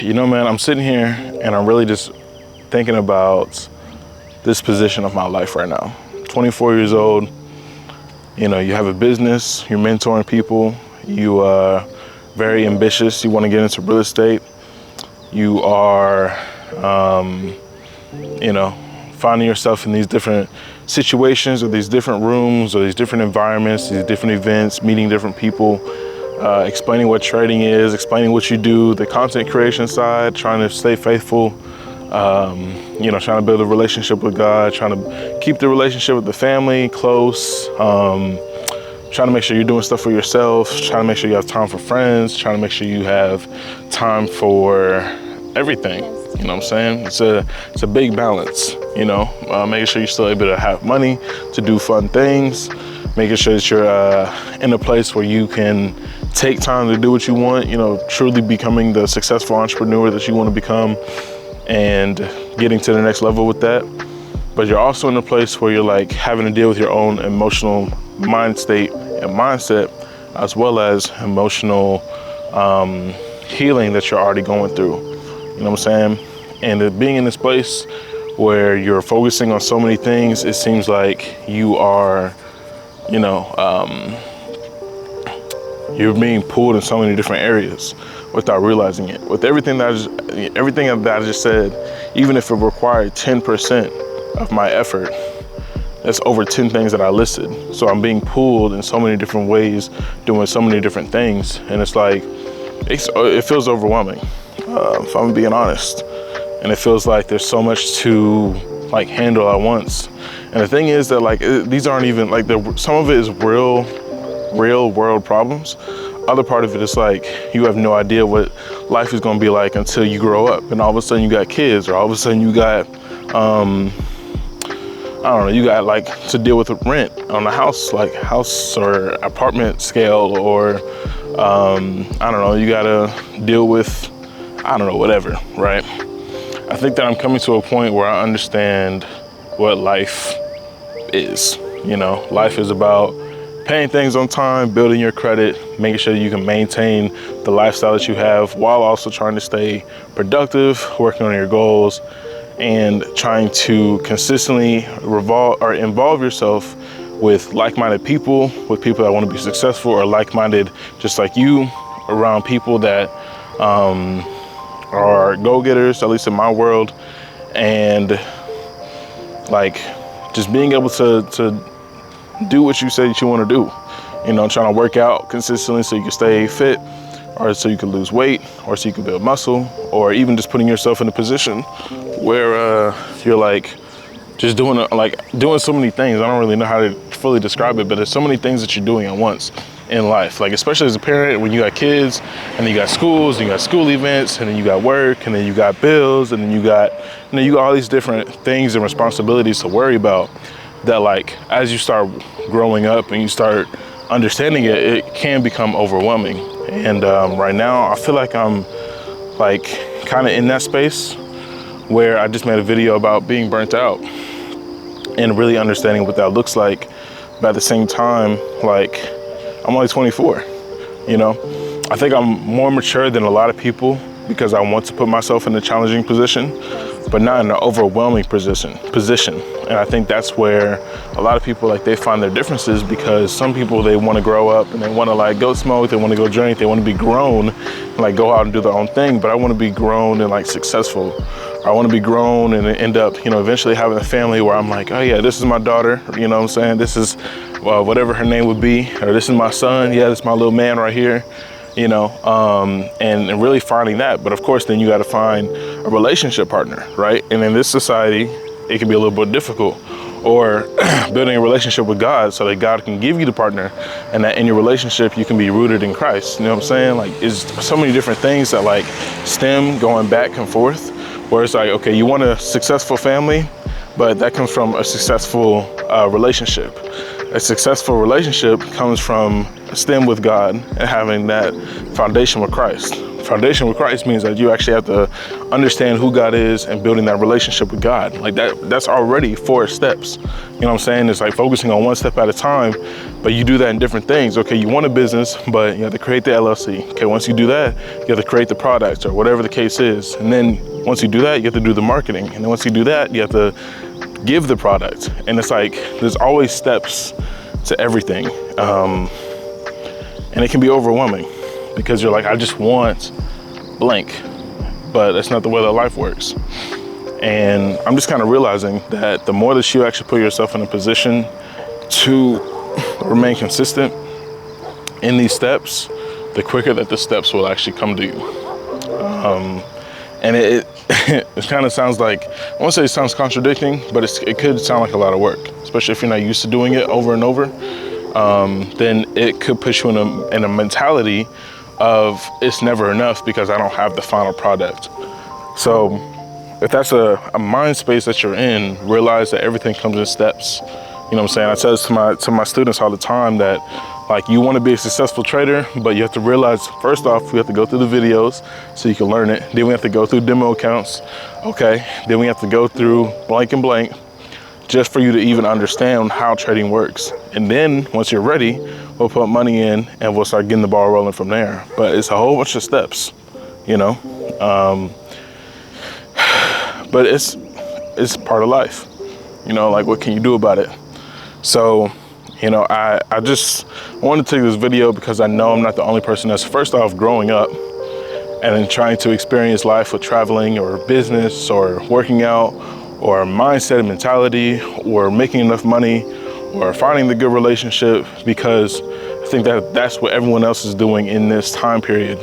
You know, man, I'm sitting here and I'm really just thinking about this position of my life right now. 24 years old, you know, you have a business, you're mentoring people, you are very ambitious, you want to get into real estate, you are, you know, finding yourself in these different situations or these different rooms or these different environments, these different events, meeting different people, explaining what trading is, explaining what you do, the content creation side, trying to stay faithful, you know, trying to build a relationship with God, trying to keep the relationship with the family close, trying to make sure you're doing stuff for yourself, trying to make sure you have time for friends, trying to make sure you have time for everything. You know what I'm saying? It's a big balance, you know, making sure you're still able to have money to do fun things, making sure that you're in a place where you can take time to do what you want, you know, truly becoming the successful entrepreneur that you want to become and getting to the next level with that. But you're also in a place where you're like having to deal with your own emotional mind state and mindset, as well as emotional healing that you're already going through. You know what I'm saying? And being in this place where you're focusing on so many things, it seems like you are, you know, you're being pulled in so many different areas without realizing it. With everything that I just said, even if it required 10% of my effort, that's over 10 things that I listed. So I'm being pulled in so many different ways, doing so many different things. And it's like, it feels overwhelming, if I'm being honest. And it feels like there's so much to like handle at once. And the thing is that like, these aren't even like, some of it is real world problems. Other part of it is like, you have no idea what life is gonna be like until you grow up. And all of a sudden you got kids, or all of a sudden you got, I don't know, you got like to deal with rent on a house, like house or apartment scale, or I don't know, you gotta deal with, I don't know, whatever, right? I think that I'm coming to a point where I understand what life is. You know, life is about paying things on time, building your credit, making sure you can maintain the lifestyle that you have while also trying to stay productive, working on your goals, and trying to consistently involve yourself with like-minded people, with people that want to be successful or like-minded just like you, around people that are go-getters, at least in my world, and like just being able to do what you say that you want to do. You know, trying to work out consistently so you can stay fit, or so you can lose weight, or so you can build muscle, or even just putting yourself in a position where you're like just doing so many things. I don't really know how to fully describe it, but there's so many things that you're doing at once in life. Like, especially as a parent, when you got kids, and then you got schools, and you got school events, and then you got work, and then you got bills, and then you got all these different things and responsibilities to worry about, that like, as you start growing up and you start understanding it, it can become overwhelming. And right now, I feel like I'm like kind of in that space where I just made a video about being burnt out and really understanding what that looks like. But at the same time, like, I'm only 24, you know? I think I'm more mature than a lot of people because I want to put myself in a challenging position, but not in an overwhelming position. And I think that's where a lot of people, like, they find their differences, because some people, they want to grow up and they want to like go smoke, they want to go drink, they want to be grown and like go out and do their own thing. But I want to be grown and like successful. I want to be grown and end up, you know, eventually having a family where I'm like, oh yeah, this is my daughter, you know what I'm saying? This is whatever her name would be, or this is my son. Yeah, this is my little man right here. You know, and really finding that. But of course, then you got to find a relationship partner, right? And in this society, it can be a little bit difficult. Or building a relationship with God so that God can give you the partner, and that in your relationship, you can be rooted in Christ. You know what I'm saying? Like, it's so many different things that like stem going back and forth, where it's like, okay, you want a successful family, but that comes from a successful relationship. A successful relationship comes from a stem with God and having that foundation with Christ. foundation with Christ means that you actually have to understand who God is and building that relationship with God. Like that's already 4 steps. You know what I'm saying? It's like focusing on one step at a time, but you do that in different things. Okay, you want a business, but you have to create the LLC. Okay, once you do that, you have to create the products or whatever the case is. And then once you do that, you have to do the marketing. And then once you do that, you have to give the product. And it's like, there's always steps to everything. And it can be overwhelming because you're like, I just want blank, but that's not the way that life works. And I'm just kind of realizing that the more that you actually put yourself in a position to remain consistent in these steps, the quicker that the steps will actually come to you. And it kind of sounds like, I won't say it sounds contradicting, but it could sound like a lot of work, especially if you're not used to doing it over and over. Then it could put you in a mentality of it's never enough because I don't have the final product. So if that's a mind space that you're in, realize that everything comes in steps. You know what I'm saying? I tell this to my students all the time that like you want to be a successful trader, but you have to realize first off, we have to go through the videos so you can learn it. Then we have to go through demo accounts. Okay. Then we have to go through blank and blank just for you to even understand how trading works. And then once you're ready, we'll put money in and we'll start getting the ball rolling from there. But it's a whole bunch of steps, you know? But it's part of life, you know, like what can you do about it? So, you know, I just wanted to take this video because I know I'm not the only person that's first off growing up and then trying to experience life with traveling or business or working out or mindset and mentality or making enough money or finding the good relationship, because I think that that's what everyone else is doing in this time period.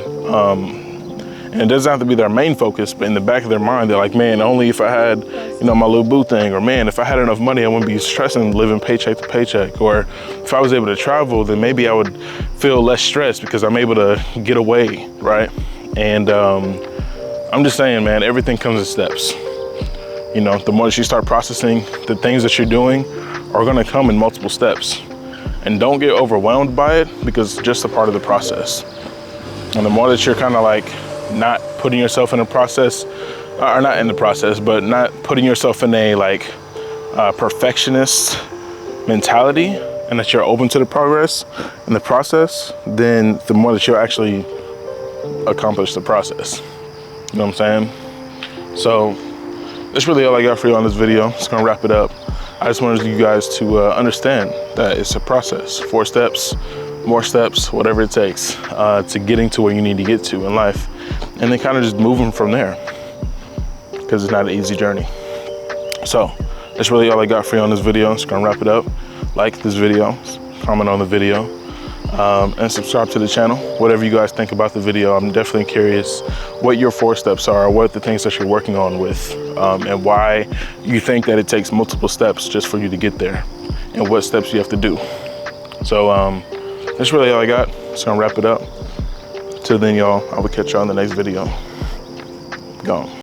And it doesn't have to be their main focus, but in the back of their mind, they're like, man, only if I had, you know, my little boo thing, or man, if I had enough money, I wouldn't be stressing living paycheck to paycheck. Or if I was able to travel, then maybe I would feel less stressed because I'm able to get away, right? And I'm just saying, man, everything comes in steps. You know, the more that you start processing, the things that you're doing are gonna come in multiple steps. And don't get overwhelmed by it because it's just a part of the process. And the more that you're kind of like not putting yourself in a process, or not in the process, but not putting yourself in a like perfectionist mentality, and that you're open to the progress and the process, then the more that you'll actually accomplish the process. You know what I'm saying? So that's really all I got for you on this video. Just gonna wrap it up. I just wanted you guys to understand that it's a process, 4 steps, more steps, whatever it takes to getting to where you need to get to in life. And then kind of just moving from there, because it's not an easy journey. So that's really all I got for you on this video. Just gonna wrap it up. Like this video, comment on the video, and subscribe to the channel. Whatever you guys think about the video, I'm definitely curious what your 4 steps are, what the things that you're working on with, and why you think that it takes multiple steps just for you to get there, and what steps you have to do. So that's really all I got. Just gonna wrap it up. Till then, y'all, I will catch you on the next video. Gone.